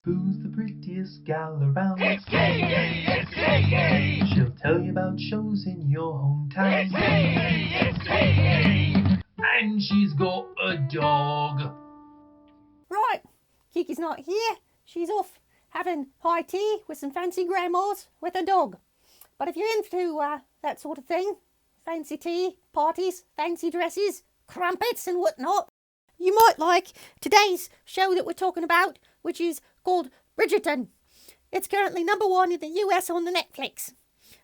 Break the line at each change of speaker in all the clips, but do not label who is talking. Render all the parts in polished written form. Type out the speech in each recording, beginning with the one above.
Who's the prettiest gal around?
It's Kiki! It's Kiki!
She'll tell you about shows in your hometown.
It's Kiki! It's Kiki!
And she's got a dog.
Right, Kiki's not here. She's off having high tea with some fancy grandmas with a dog. But if you're into that sort of thing, fancy tea, parties, fancy dresses, crumpets and whatnot, you might like today's show that we're talking about, which is called Bridgerton. It's currently #1 in the US on the Netflix.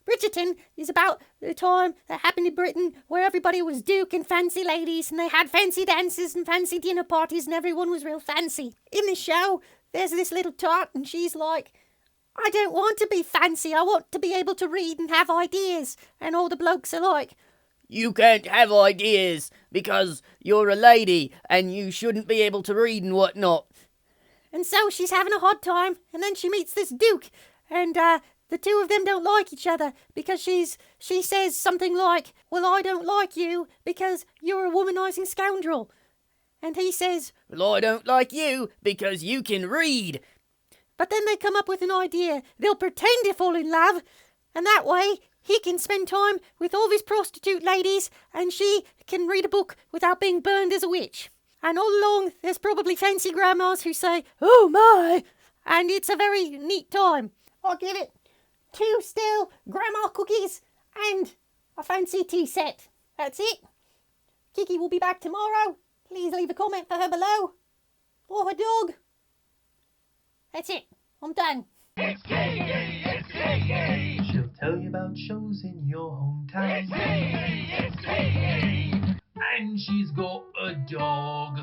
Bridgerton is about the time that happened in Britain where everybody was duking fancy ladies and they had fancy dances and fancy dinner parties and everyone was real fancy. In the show, there's this little tart and she's like, I don't want to be fancy, I want to be able to read and have ideas. And all the blokes are like,
you can't have ideas because you're a lady and you shouldn't be able to read and whatnot.
And so she's having a hard time, and then she meets this duke, and the two of them don't like each other because she says something like, well, I don't like you because you're a womanising scoundrel. And he says,
well, I don't like you because you can read.
But then they come up with an idea. They'll pretend to fall in love, and that way he can spend time with all of his prostitute ladies, and she can read a book without being burned as a witch. And all along, there's probably fancy grandmas who say, oh my, and it's a very neat time. I'll give it 2 stale grandma cookies and a fancy tea set. That's it. Kiki will be back tomorrow. Please leave a comment for her below. Or her dog. That's it. I'm done.
It's Kiki! It's Kiki!
She'll tell you about shows in your hometown.
It's Kiki! It's Kiki!
And she's got a dog.